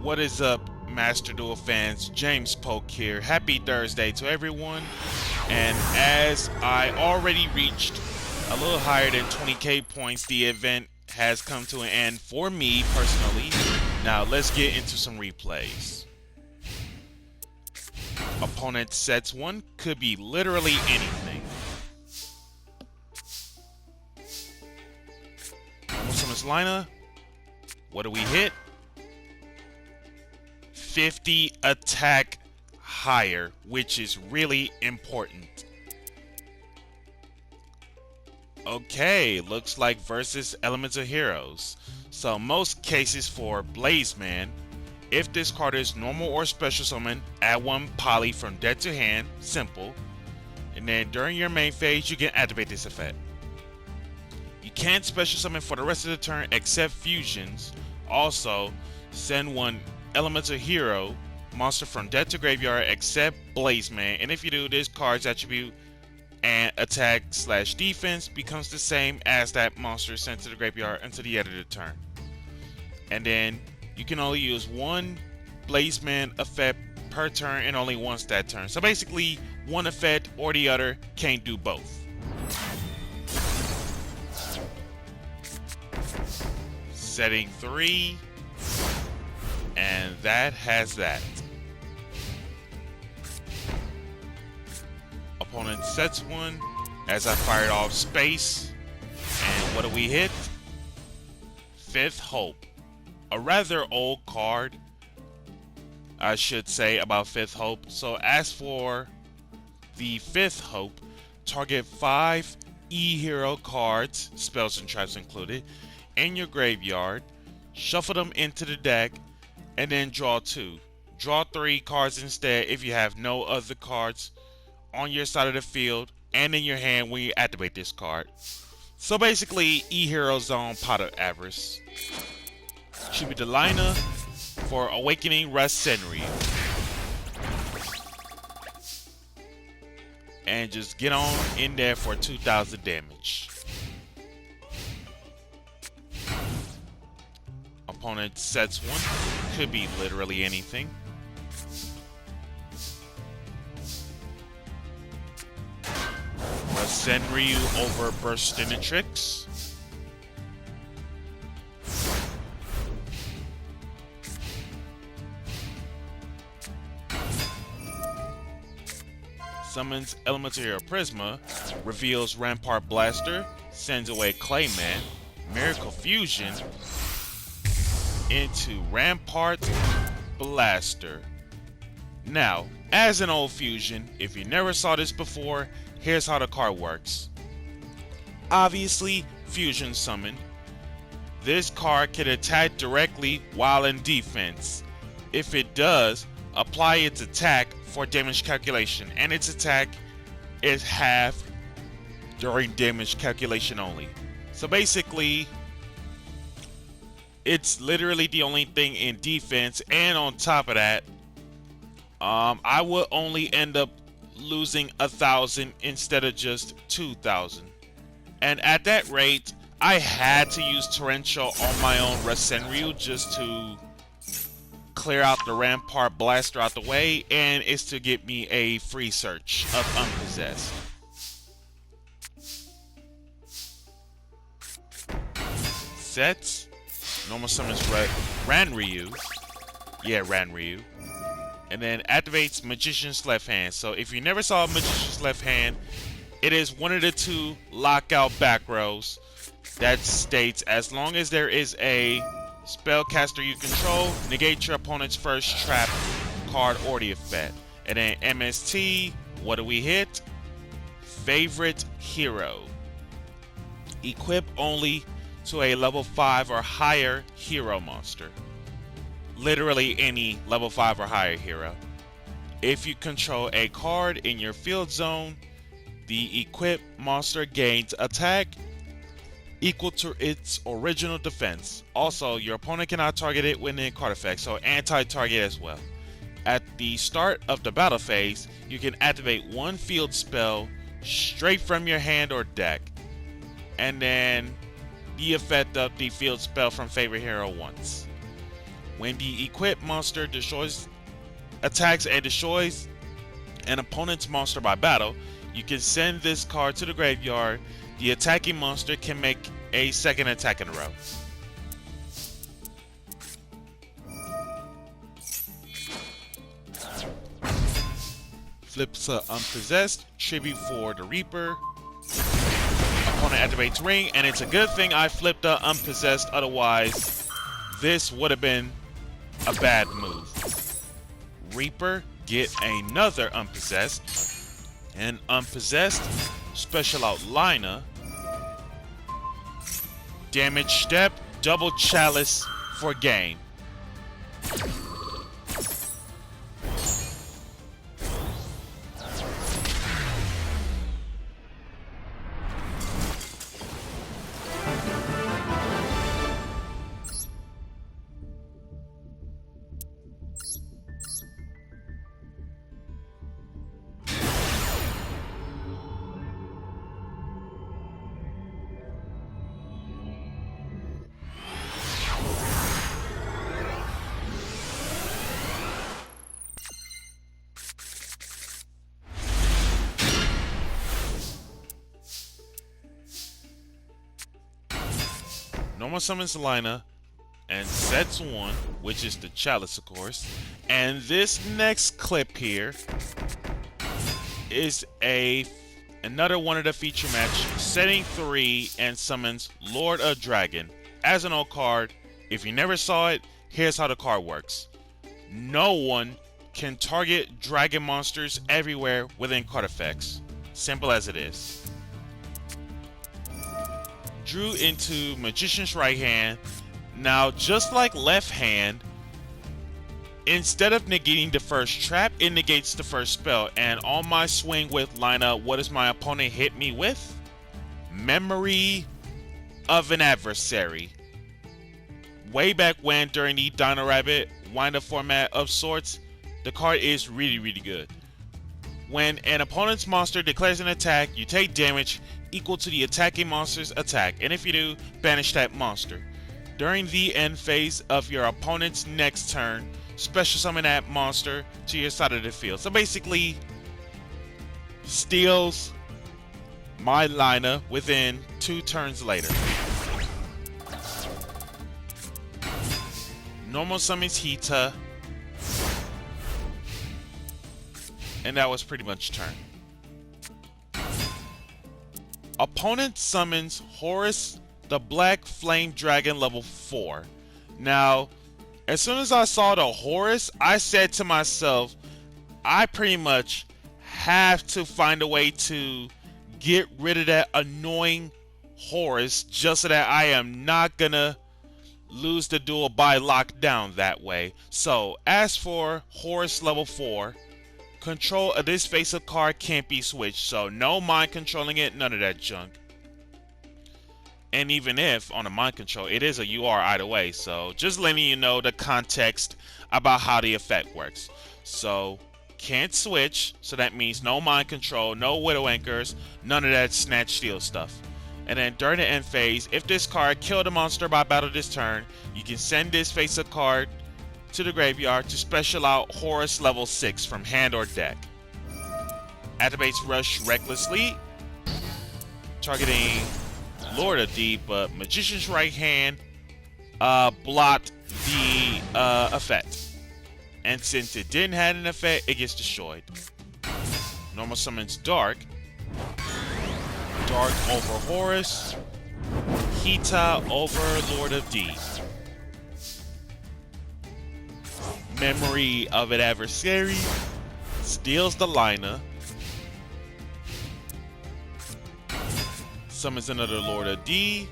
What is up, Master Duel fans? James Polk here. Happy Thursday to everyone. And as I already reached a little higher than 20k points, the event has come to an end for me personally. Now let's get into some replays. Opponent sets one, could be literally anything. Almost Lina. What do we hit? 50 attack higher, which is really important. Okay, looks like versus Elemental Heroes. So most cases for Blazeman, if this card is normal or special summon, add one poly from deck to hand, simple. And then during your main phase, you can activate this effect. You can't special summon for the rest of the turn except fusions. Also, send one Elemental Hero monster from deck to graveyard except Blazeman, and if you do, this card's attribute and attack/defense becomes the same as that monster sent to the graveyard until the end of the turn. And then you can only use one Blazeman effect per turn and only once that turn. So basically, one effect or the other can't do both. Setting 3. And that has that. Opponent sets one as I fired off space. And what do we hit? Fifth Hope. A rather old card, I should say, about Fifth Hope. So as for the Fifth Hope, target 5 E-Hero cards, spells and traps included, in your graveyard. Shuffle them into the deck. And then draw 2. Draw 3 cards instead if you have no other cards on your side of the field and in your hand when you activate this card. So basically, E-Hero Zone Pot of Avarice. Should be the Lina for Awakening Rasenryu. And just get on in there for 2000 damage. Opponent sets one, could be literally anything. Rasenryu over Burstinatrix. Summons Elemental Hero Prisma, reveals Rampart Blaster, sends away Clayman, Miracle Fusion into Rampart Blaster. Now, as an old fusion, if you never saw this before, here's how the card works. Obviously, fusion summon. This card can attack directly while in defense. If it does, apply its attack for damage calculation, and its attack is half during damage calculation only. So basically, it's literally the only thing in defense, and on top of that, I will only end up losing 1,000 instead of just 2,000. And at that rate, I had to use Torrential on my own Rasenryu just to clear out the Rampart Blaster out the way, and it's to get me a free search of Unpossessed. Sets. Normal summons Ranryu. Yeah, Ranryu. And then activates Magician's Left Hand. So if you never saw Magician's Left Hand, it is one of the 2 lockout back rows that states as long as there is a spellcaster you control, negate your opponent's first trap card or the effect. And then MST, what do we hit? Favorite Hero. Equip only to a level 5 or higher hero monster. Literally any level 5 or higher hero. If you control a card in your field zone, the equipped monster gains attack equal to its original defense. Also, your opponent cannot target it with an card effect, so anti-target as well. At the start of the battle phase, you can activate one field spell straight from your hand or deck. And then the effect of the field spell from favorite hero once. When the equipped monster attacks and destroys an opponent's monster by battle, you can send this card to the graveyard. The attacking monster can make a second attack in a row. Flips Unpossessed, tribute for the Reaper. Opponent activates Ring, and it's a good thing I flipped the Unpossessed, otherwise this would have been a bad move. Reaper, get another Unpossessed, and Unpossessed, special out Lina. Damage step, double Chalice for game. Normal summons Lina and sets one, which is the Chalice, of course. And this next clip here is another one of the feature match, setting 3 and summons Lord of Dragon. As an old card, if you never saw it, here's how the card works. No one can target dragon monsters everywhere within card effects. Simple as it is. Drew into Magician's Right Hand. Now, just like Left Hand, instead of negating the first trap, it negates the first spell. And on my swing with Lina, what does my opponent hit me with? Memory of an Adversary. Way back when, during the Dino Rabbit wind-up format of sorts, the card is really, really good. When an opponent's monster declares an attack, you take damage equal to the attacking monster's attack, and if you do, banish that monster. During the end phase of your opponent's next turn, special summon that monster to your side of the field. So basically, steals my Lina within 2 turns later. Normal summons Hita, and that was pretty much turn. Opponent summons Horus the Black Flame Dragon level 4. Now, as soon as I saw the Horus, I said to myself, I pretty much have to find a way to get rid of that annoying Horus just so that I am not gonna lose the duel by lockdown that way. So, as for Horus level 4, control of this face-up card can't be switched, so no mind controlling it, none of that junk. And even if on a mind control, it is a UR either way, so just letting you know the context about how the effect works. So, can't switch, so that means no mind control, no Widow Anchors, none of that snatch steal stuff. And then during the end phase, if this card killed a monster by battle this turn, you can send this face-up card to the graveyard to special out Horus level 6 from hand or deck. Activates Rush recklessly, targeting Lord of D, but Magician's Right Hand blocked the effect. And since it didn't have an effect, it gets destroyed. Normal summons Dark. Dark over Horus. Hita over Lord of D. Memory of an Adversary. Steals the Lina. Summons another Lord of D.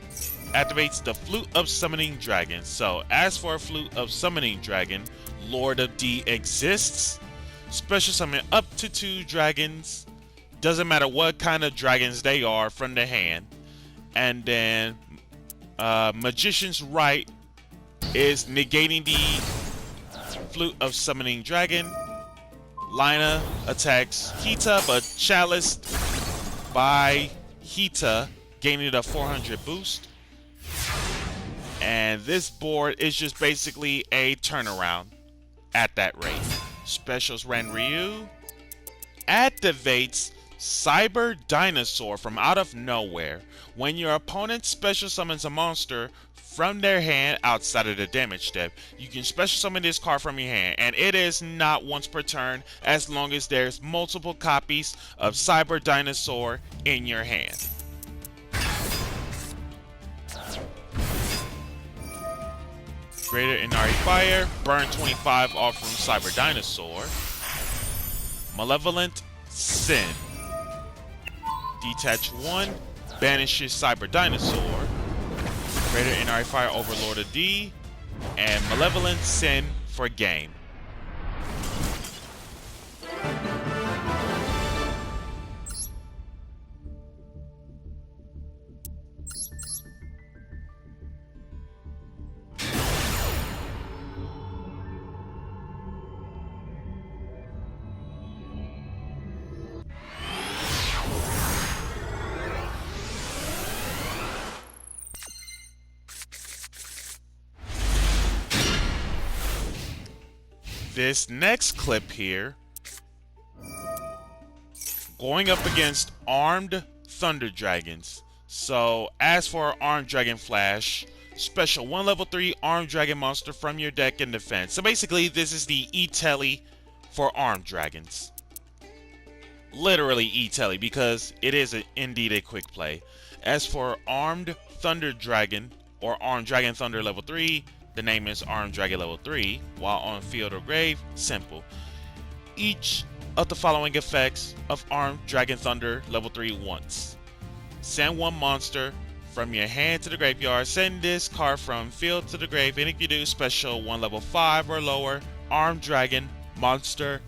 Activates the Flute of Summoning Dragon. So, as for a Flute of Summoning Dragon, Lord of D exists. Special summon up to 2 dragons. Doesn't matter what kind of dragons they are from the hand. And then Magician's Right is negating the Flute of Summoning Dragon. Lina attacks Hita, but chaliced by Hita, gaining a 400 boost. And this board is just basically a turnaround at that rate. Specials Ren Ryu activates Cyber Dinosaur from out of nowhere. When your opponent special summons a monster from their hand outside of the damage step, you can special summon this card from your hand, and it is not once per turn as long as there's multiple copies of Cyber Dinosaur in your hand. Greater Inari Fire, burn 25 off from Cyber Dinosaur. Malevolent Sin. Detach 1, banishes Cyber Dinosaur. Greater Inari Fire, Overlord of D, and Malevolent Sin for game. This next clip here, going up against armed Thunder Dragons. So as for Armed Dragon Flash, special 1 level 3 Armed Dragon monster from your deck in defense. So basically this is the E-Telly for Armed Dragons. Literally E-Telly, because it is indeed a quick play. As for Armed Thunder Dragon or Armed Dragon Thunder level 3, the name is Armed Dragon level 3, while on field or grave, simple. Each of the following effects of Armed Dragon Thunder level 3 once. Send 1 monster from your hand to the graveyard. Send this card from field to the grave, and if you do, special 1 level 5 or lower Armed Dragon monster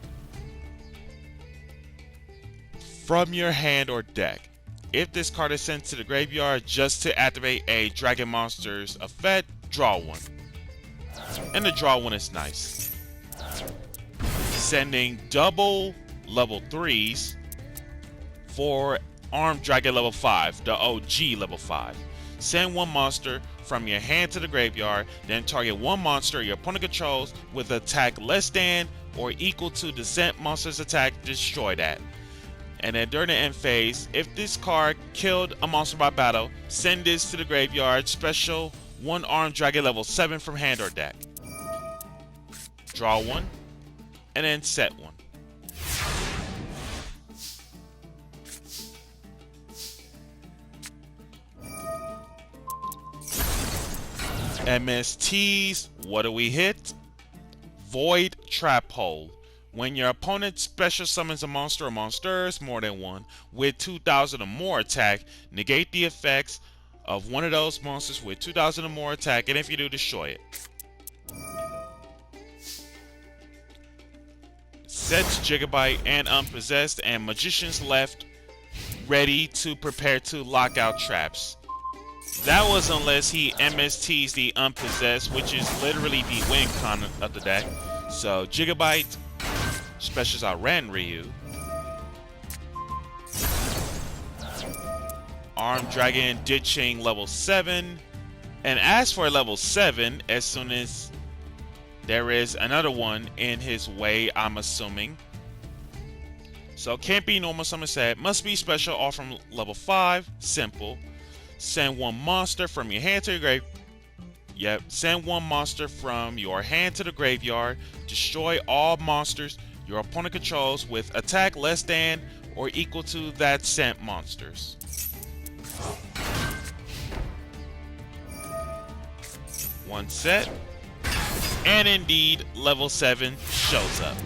from your hand or deck. If this card is sent to the graveyard just to activate a Dragon monster's effect, draw 1. And the draw 1 is nice. Sending double level 3s for Armed Dragon level 5, the OG level 5. Send 1 monster from your hand to the graveyard, then target 1 monster your opponent controls with attack less than or equal to the sent monster's attack, destroy that. And then during the end phase, if this card killed a monster by battle, send this to the graveyard, special 1 Armed Dragon level 7 from hand or deck. Draw 1, and then set 1. MSTs, what do we hit? Void Trap Hole. When your opponent special summons a monster or monsters, more than 1, with 2,000 or more attack, negate the effects of one of those monsters with 2,000 or more attack, and if you do, destroy it. Sets Gigabyte and Unpossessed, and Magician's left ready to prepare to lock out traps. That was unless he MSTs the Unpossessed, which is literally the win con of the deck. So Gigabyte specials out Ren Ryu. Armed Dragon ditching level 7. And as for level 7, as soon as there is another one in his way, I'm assuming. So can't be normal summon set. Must be special all from level 5. Simple. Send 1 monster from your hand to your grave. Yep. Send 1 monster from your hand to the graveyard. Destroy all monsters your opponent controls with attack less than or equal to that sent monsters. One set. And indeed, level 7 shows up.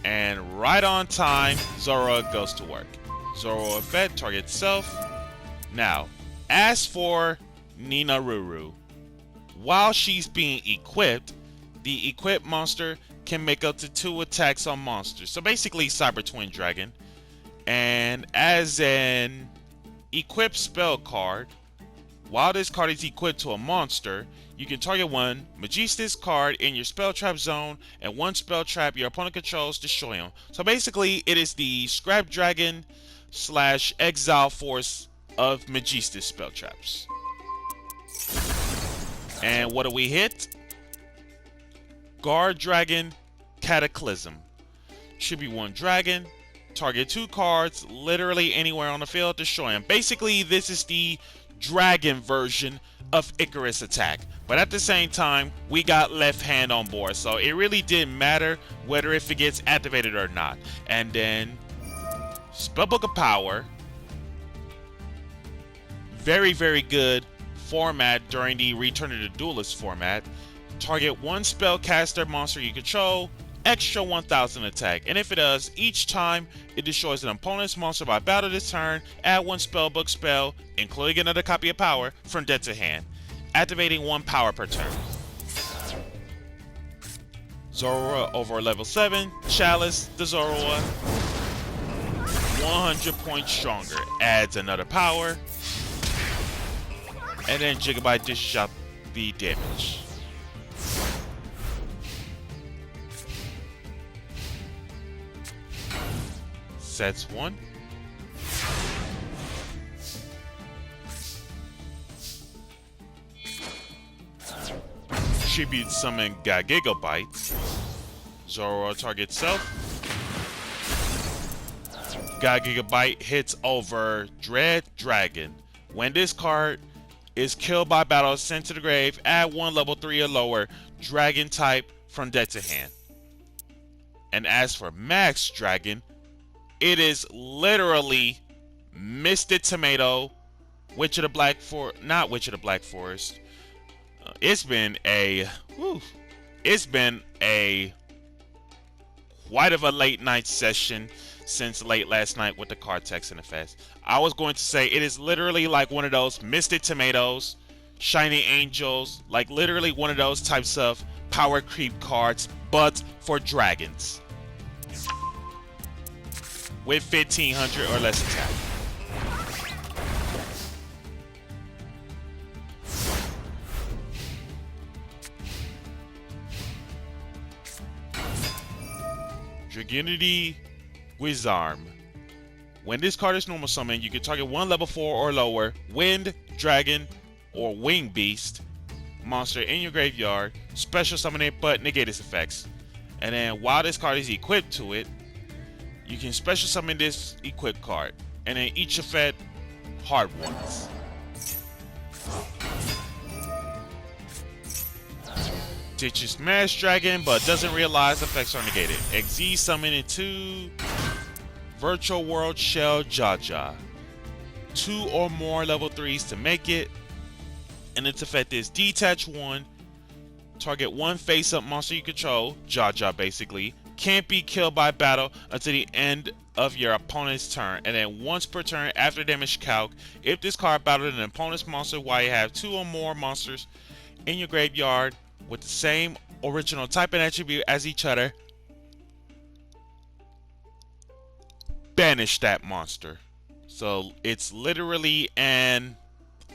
And right on time, Zora goes to work. Zoro effect, target self. Now, as for Nina Ruru, while she's being equipped, the equipped monster can make up to 2 attacks on monsters. So basically, Cyber Twin Dragon. And as an equipped spell card, while this card is equipped to a monster, you can target 1, Magis this card in your spell trap zone, and 1 spell trap your opponent controls, destroy him. So basically, it is the Scrap Dragon / Exile Force of Magistus spell traps. And what do we hit? Guard Dragon Cataclysm. Should be one dragon. Target 2 cards, literally anywhere on the field, destroy them. Basically, this is the dragon version of Icarus attack. But at the same time, we got left hand on board. So it really didn't matter whether if it gets activated or not. And then Spellbook of Power. Very, very good format during the Return of the Duelist format. Target 1 spellcaster monster you control, extra 1000 attack, and if it does, each time it destroys an opponent's monster by battle this turn, add 1 spellbook spell, including another copy of power, from deck to hand, activating 1 power per turn. Zorua over level 7, Chalice the Zorua, 100 points stronger, adds another power, and then Gigabyte dishes out the damage. Sets 1. Tribute summon Gigabyte. Zoro target self. Gigabyte hits over Dread Dragon. When this card is killed by battle, sent to the grave, add 1 level 3 or lower dragon type from deck to hand. And as for Max Dragon, it is literally Mystic Tomato, Witch of the Black Forest, not Witch of the Black Forest. It's been a quite of a late night session since late last night with the card text and effects. I was going to say it is literally like one of those Mystic Tomatoes, Shiny Angels, like literally one of those types of power creep cards, but for dragons. With 1500 or less attack. Dragunity Guizarm. When this card is normal summoned, you can target 1 level 4 or lower Wind, Dragon, or Wing Beast monster in your graveyard. Special summon it, but negate its effects. And then while this card is equipped to it, you can special summon this equipped card, and then each effect hard ones. Ditches Smash Dragon, but doesn't realize effects are negated. XZ summon into Virtual World Shell Jaja. 2 or more level 3s to make it, and its effect is detach 1. Target 1 face-up monster you control, Jaja basically. Can't be killed by battle until the end of your opponent's turn, and then once per turn after damage calc, if this card battled an opponent's monster while you have 2 or more monsters in your graveyard with the same original type and attribute as each other, banish that monster. So it's literally an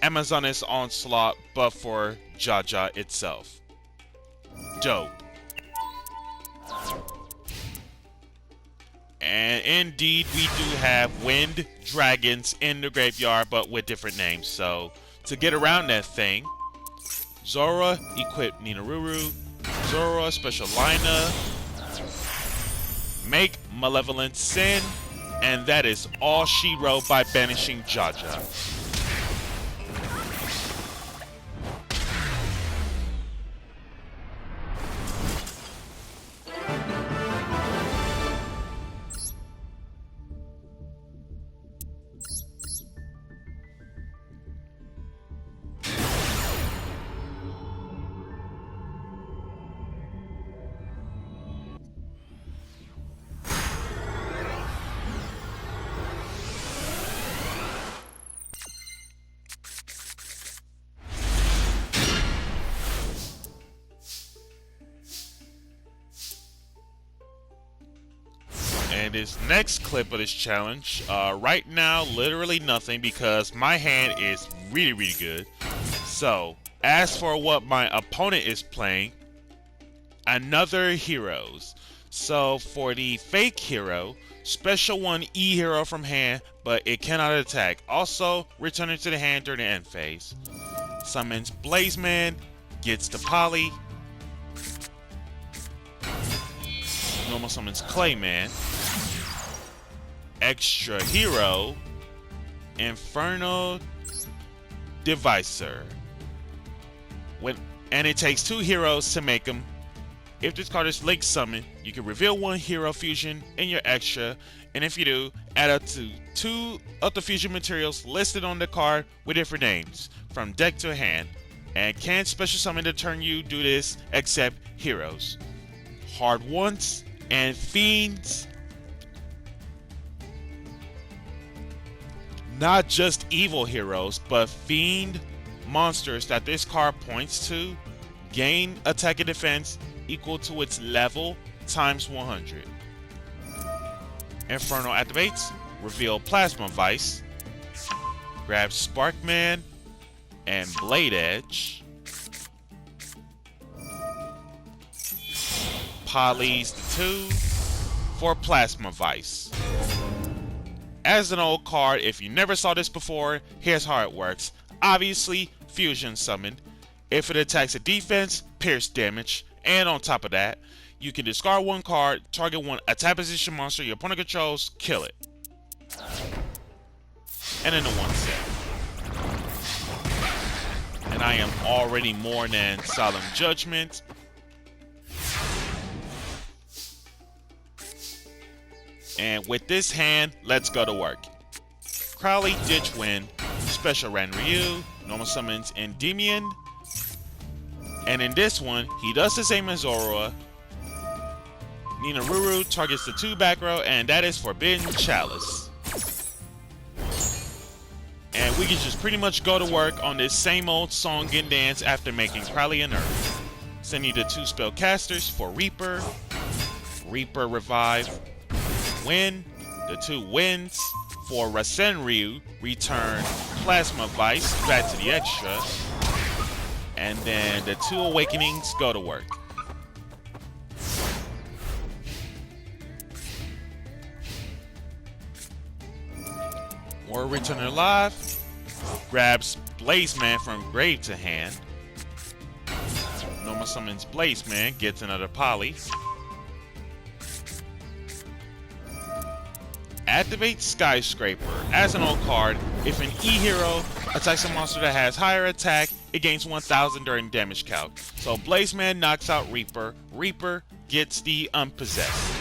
Amazoness Onslaught, but for Jaja itself. Dope. And indeed, we do have Wind Dragons in the graveyard, but with different names. So, to get around that thing, Zora, equip Ninaruru, Zora, special Lina, make Malevolent Sin, and that is all she wrote by banishing Jaja. And this next clip of this challenge, right now, literally nothing because my hand is really, really good. So, as for what my opponent is playing, another Heroes. So for the fake hero, special 1 E hero from hand, but it cannot attack. Also, return it to the hand during the end phase. Summons Blazeman, gets the Poly. Normal summons Clayman. Extra hero, Infernal Divisor. And it takes 2 heroes to make them. If this card is link summoned, you can reveal 1 hero fusion in your extra, and if you do, add up to 2 of the fusion materials listed on the card with different names, from deck to hand, and can't special summon the turn you do this except heroes. Hard Ones and Fiends. Not just evil heroes, but fiend monsters that this card points to gain attack and defense equal to its level times 100. Infernal activates, reveal Plasma Vice, grab Sparkman and Blade Edge, polys the 2 for Plasma Vice. As an old card, if you never saw this before, here's how it works. Obviously, fusion summon. If it attacks a defense, pierce damage, and on top of that, you can discard 1 card, target 1 attack position monster your opponent controls, kill it. And in the 1 set. And I am already more than Solemn Judgment. And with this hand, let's go to work. Crowley Ditch Wind, Special Ran Ryu, normal summons Endymion. And in this one, he does the same as Zorua. Ninaruru targets the 2 back row, and that is Forbidden Chalice. And we can just pretty much go to work on this same old song and dance after making Crowley and Earth. Sending the 2 spellcasters for Reaper. Reaper Revive. Win. The 2 wins for Rasenryu. Return Plasma Vice back to the extra. And then the 2 Awakenings go to work. More Return Alive. Grabs Blazeman from grave to hand. Normal summons Blazeman, gets another poly. Activate Skyscraper. As an old card, if an E hero attacks a monster that has higher attack, it gains 1000 during damage calc. So Blazeman knocks out Reaper. Reaper gets the Unpossessed.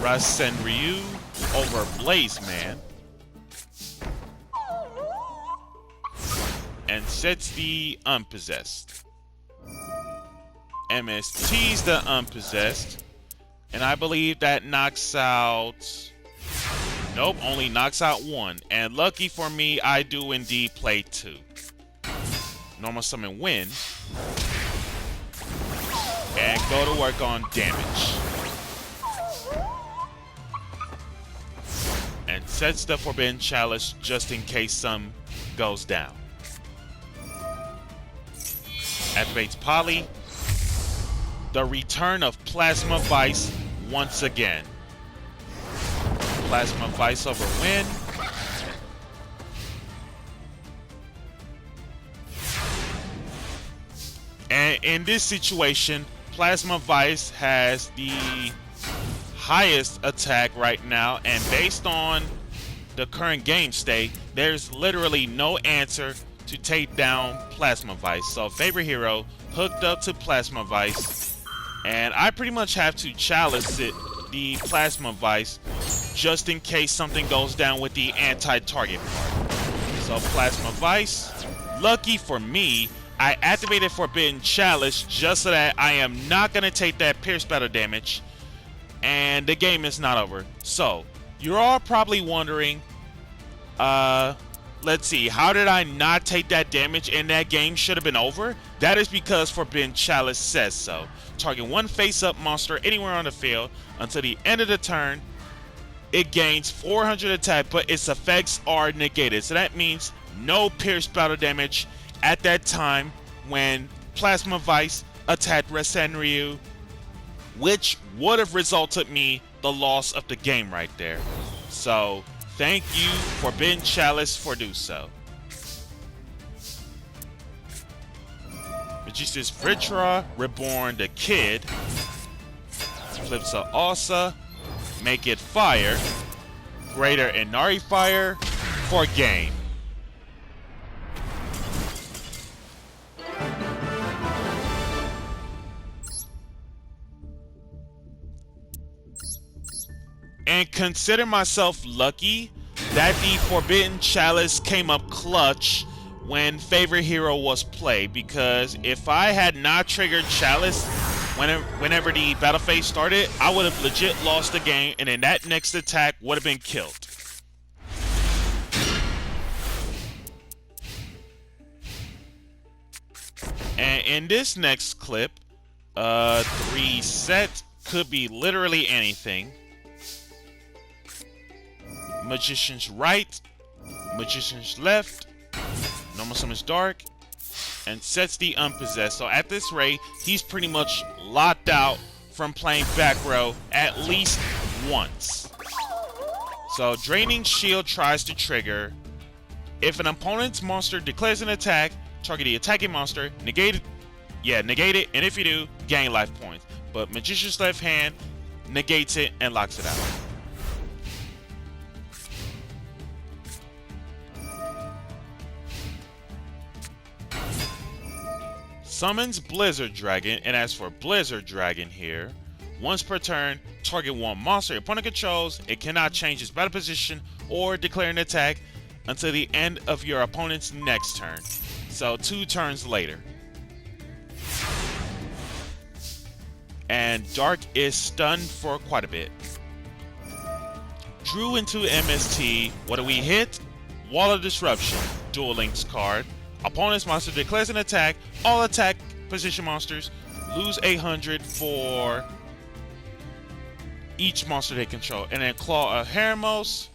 Rasenryu over Blazeman. And sets the Unpossessed. MST's the Unpossessed. And I believe that knocks out... Nope, only knocks out 1. And lucky for me, I do indeed play 2. Normal summon Win. And go to work on damage. And sets the Forbidden Chalice just in case some goes down. Activates Poly. The return of Plasma Vice once again. Plasma Vice over Win. And in this situation, Plasma Vice has the highest attack right now, and based on the current game state, there's literally no answer to take down Plasma Vice. So favorite hero hooked up to Plasma Vice, and I pretty much have to chalice it, the Plasma Vice, just in case something goes down with the anti-target part. So Plasma Vice, lucky for me, I activated Forbidden Chalice just so that I am not going to take that pierce battle damage, and the game is not over. So, you're all probably wondering, let's see, how did I not take that damage and that game should have been over? That is because Forbidden Chalice says so. Target 1 face-up monster anywhere on the field until the end of the turn. It gains 400 attack, but its effects are negated. So that means no pierce battle damage at that time when Plasma Vice attacked Ryu, which would have resulted me the loss of the game right there. So thank you, Forbidden Chalice, for do so. Magician's Vritra, Reborn the Kid, flips a Asa, make it fire, Greater Inari Fire for game. And consider myself lucky that the Forbidden Chalice came up clutch when Favorite Hero was played, because if I had not triggered Chalice whenever the battle phase started, I would have legit lost the game, and then that next attack would have been killed. And in this next clip, 3 set could be literally anything. Magician's right, Magician's left, normal summons dark, and sets the unpossessed. So at this rate, he's pretty much locked out from playing back row at least once. So draining shield tries to trigger. If an opponent's monster declares an attack, target the attacking monster, negate it, and if you do, gain life points. But Magician's left hand negates it and locks it out. Summons Blizzard Dragon, and as for Blizzard Dragon here, once per turn, target one monster your opponent controls. It cannot change its battle position or declare an attack until the end of your opponent's next turn. So 2 turns later. And Dark is stunned for quite a bit. Drew into MST. What do we hit? Wall of Disruption. Duel Links card. Opponent's monster declares an attack. All attack position monsters lose 800 for each monster they control. And then Claw of Hermos,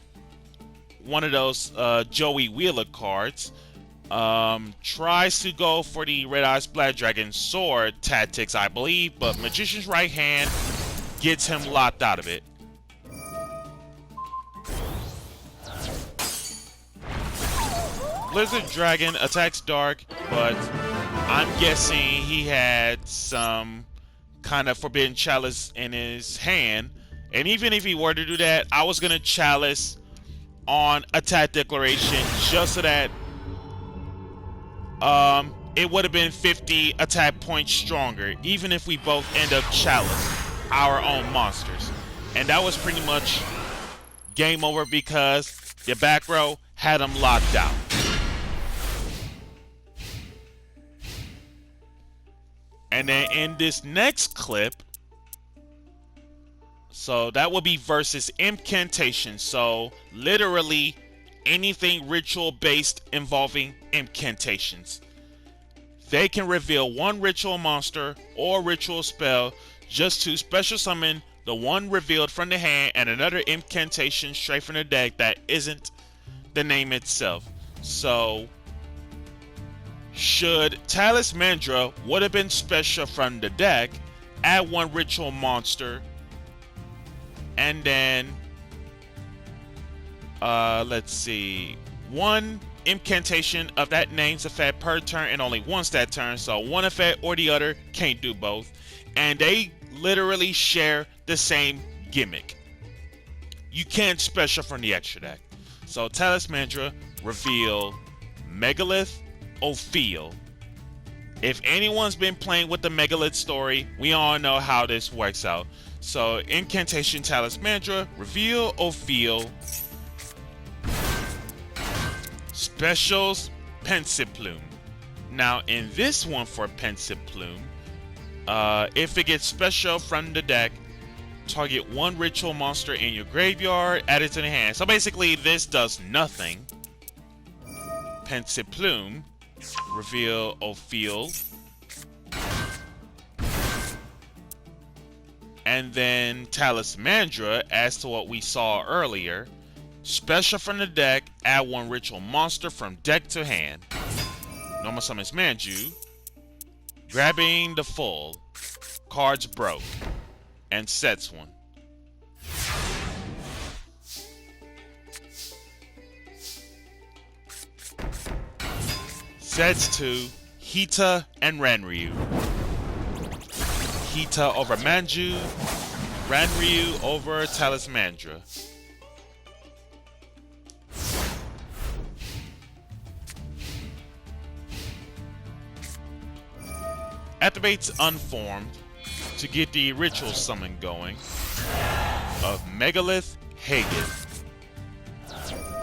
one of those Joey Wheeler cards, tries to go for the Red Eyes Black Dragon sword tactics, I believe, but Magician's right hand gets him locked out of it. Blizzard Dragon attacks Dark, but I'm guessing he had some kind of Forbidden Chalice in his hand. And even if he were to do that, I was going to Chalice on attack declaration just so that it would have been 50 attack points stronger, even if we both end up Chalice our own monsters. And that was pretty much game over because the back row had him locked out. And then in this next clip, so that will be versus incantation. So literally anything ritual based involving incantations. They can reveal one ritual monster or ritual spell just to special summon the one revealed from the hand and another incantation straight from the deck that isn't the name itself. So should Talismandra would have been special from the deck, add one ritual monster, and then let's see, one incantation of that name's effect per turn and only once that turn, so one effect or the other, can't do both. And they literally share the same gimmick. You can't special from the extra deck. So Talismandra, reveal Megalith, Ophiel. If anyone's been playing with the Megalith story, we all know how this works out. So incantation Talismandra, reveal Ophiel. Specials Pensive Plume. Now in this one for Pensive Plume, if it gets special from the deck, target one ritual monster in your graveyard, add it to the hand. So basically this does nothing. Pensive Plume, reveal Ophiel. And then Talismandra, as to what we saw earlier, special from the deck, add one ritual monster from deck to hand. Normal summons Manju, grabbing the full. Cards broke. And sets one. Sets two, Hita and Ranryu. Hita over Manju, Ranryu over Talismandra. Activates Unformed to get the ritual summon going of Megalith Hagith.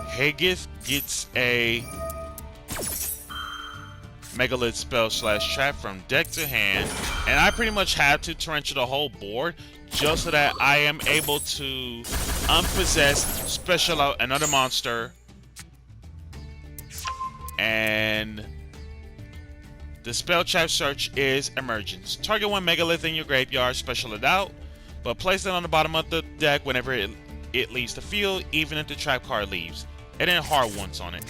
Hagith gets a Megalith spell / trap from deck to hand, and I pretty much have to torrential the whole board just so that I am able to unpossess, special out another monster, and the spell trap search is Emergence. Target one Megalith in your graveyard, special it out, but place it on the bottom of the deck whenever it leaves the field, even if the trap card leaves, and then hard once on it.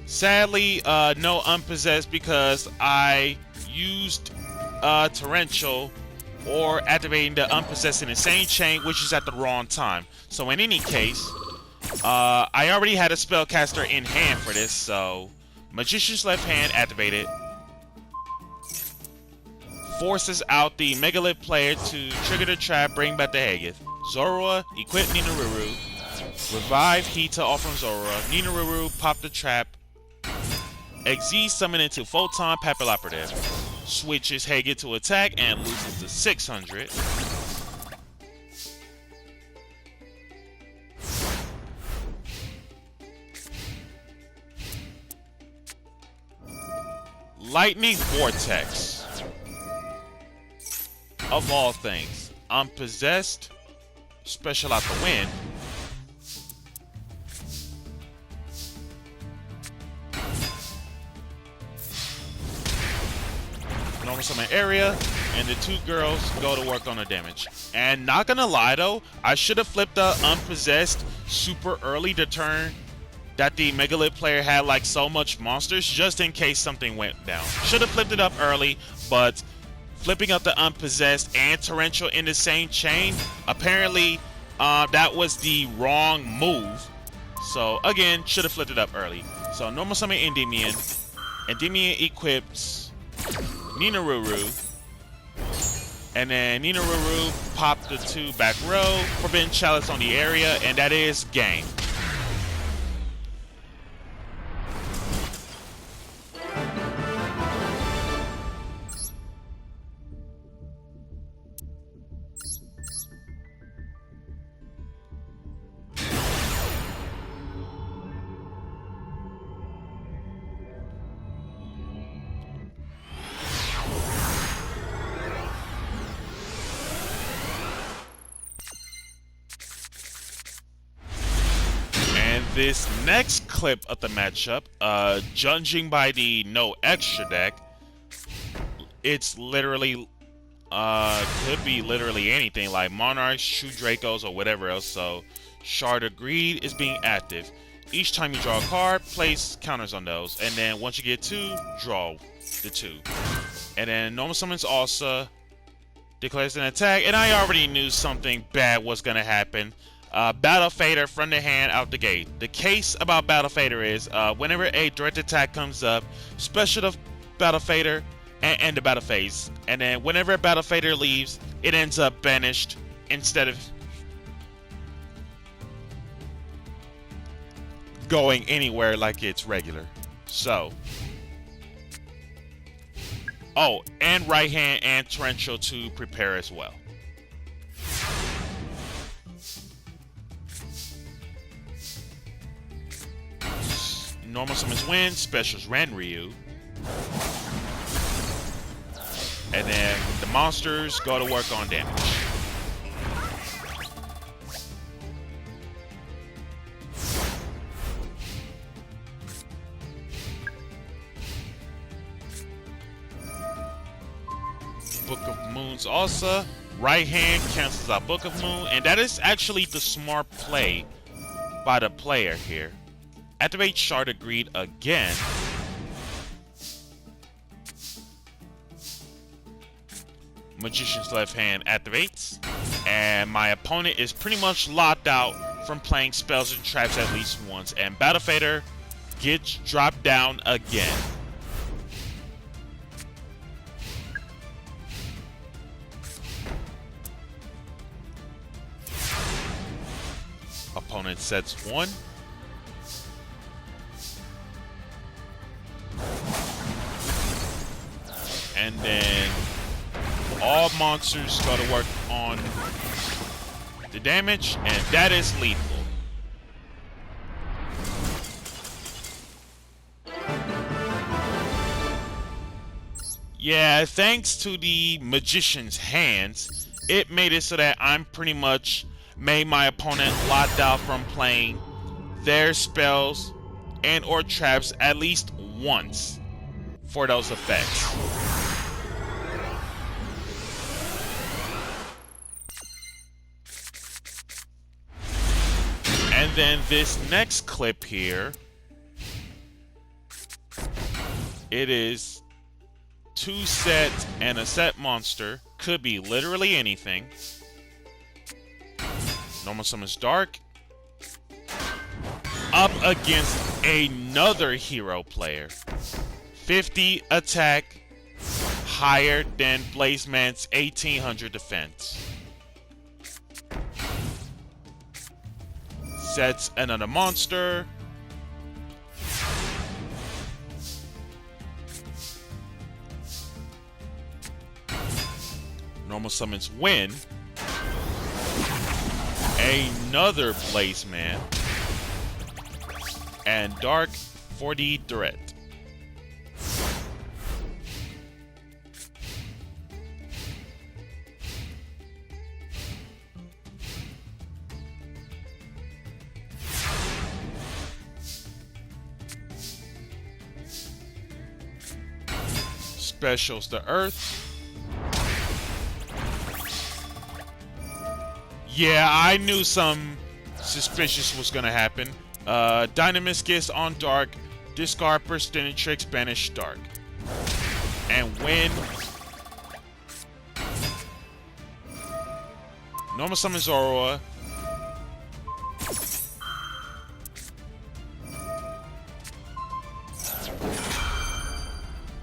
Sadly, no unpossessed because I used torrential or activating the unpossessed in the same chain, which is at the wrong time. So in any case, I already had a spellcaster in hand for this, so Magician's Left Hand activated. Forces out the Megalith player to trigger the trap, bring back the Hagith. Zorua, equip Ninaruru. Revive Hita off from Zorua. Ninaruru, pop the trap. XZ summon into Photon Papilloperative. Switches Hagith to attack and loses to 600. Lightning Vortex. Of all things, unpossessed, special out the wind. Normal summon area, and the two girls go to work on the damage. And not gonna lie though, I should have flipped the unpossessed super early the turn that the Megalith player had like so much monsters, just in case something went down. Should have flipped it up early, but flipping up the unpossessed and torrential in the same chain, apparently that was the wrong move. So again, should have flipped it up early. So normal summon Endymion. Endymion equips Ninaruru. And then Ninaruru popped the 2 back row, Forbidden Chalice on the area, and that is game. This next clip of the matchup, judging by the no extra deck, it's literally, could be literally anything like Monarchs, True Dracos, or whatever else. So, Shard of Greed is being active. Each time you draw a card, place counters on those, and then once you get 2, draw the 2. And then Normal Summons Alsa declares an attack, and I already knew something bad was gonna happen. Battle Fader from the hand out the gate. The case about Battle Fader is whenever a direct attack comes up, special the Battle Fader and end the battle phase. And then whenever a Battle Fader leaves, it ends up banished instead of going anywhere like it's regular. So, oh, and right hand and torrential to prepare as well. Normal summons win, specials Ranryu. And then the monsters go to work on damage. Book of Moons also. Right hand cancels out Book of Moon, and that is actually the smart play by the player here. Activate Shard Agreed again. Magician's Left Hand activates. And my opponent is pretty much locked out from playing spells and traps at least once. And Battle Fader gets dropped down again. Opponent sets 1. And then all monsters go to work on the damage, and that is lethal. Yeah, thanks to the Magician's Hands, it made it so that I'm pretty much made my opponent locked out from playing their spells and or traps at least once for those effects. And then this next clip here, it is 2 sets and a set monster. Could be literally anything. Normal Summons Dark up against another hero player. 50 attack, higher than Blazeman's 1800 defense. Sets another monster. Normal Summons Win. Another Blazeman. And Dark for the threat. Specials to Earth. Yeah, I knew some suspicious was gonna happen. Dynamiscus on Dark, discard Persistent Tricks, banish Dark. And win. Normal Summon Zoroa.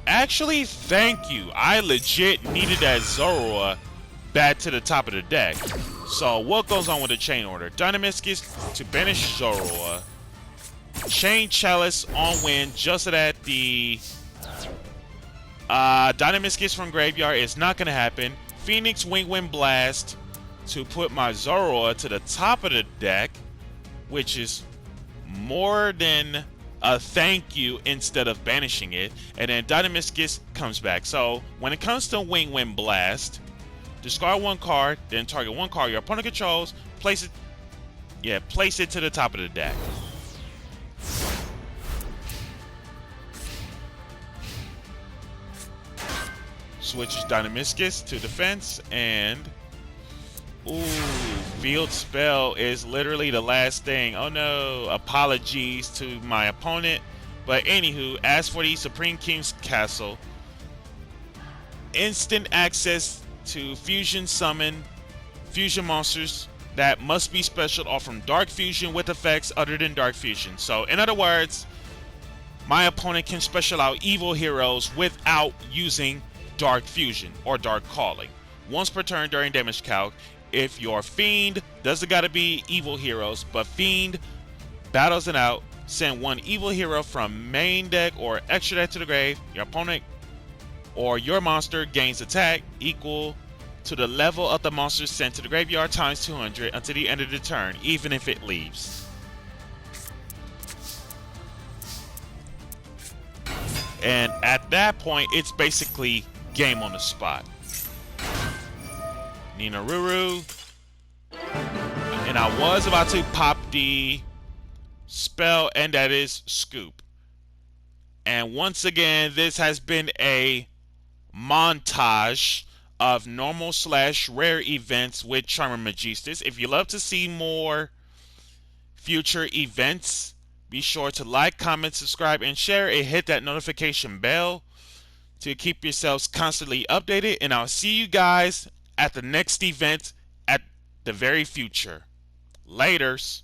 Actually, thank you. I legit needed that Zoroa back to the top of the deck. So what goes on with the chain order? Dynamiscus to banish Zoroa. Chain Chalice on win, just so that the Dynamiscus from graveyard is not going to happen. Phoenix Wind Blast to put my Zoroa to the top of the deck, which is more than a thank you instead of banishing it. And then Dynamiscus comes back. So when it comes to Wind Blast, discard 1 card, then target 1 card your opponent controls, place it to the top of the deck. Switches Dynamiscus to defense, and ooh, Field Spell is literally the last thing. Oh no, apologies to my opponent. But anywho, as for the Supreme King's Castle, instant access to fusion summon fusion monsters that must be special or from Dark Fusion with effects other than Dark Fusion. So in other words, my opponent can special out evil heroes without using Dark Fusion or Dark Calling. Once per turn during damage calc, if your Fiend, doesn't gotta be evil heroes, but Fiend battles it out, send 1 evil hero from main deck or extra deck to the grave, your opponent or your monster gains attack equal to the level of the monster sent to the graveyard times 200 until the end of the turn, even if it leaves. And at that point, it's basically game on the spot. Ninaruru. And I was about to pop the spell, and that is Scoop. And once again, this has been a montage of normal/rare events with Charmer Magistus. If you love to see more future events Be sure to like, comment, subscribe, and share, and hit that notification bell to keep yourselves constantly updated. And I'll see you guys at the next event at the very future. Laters.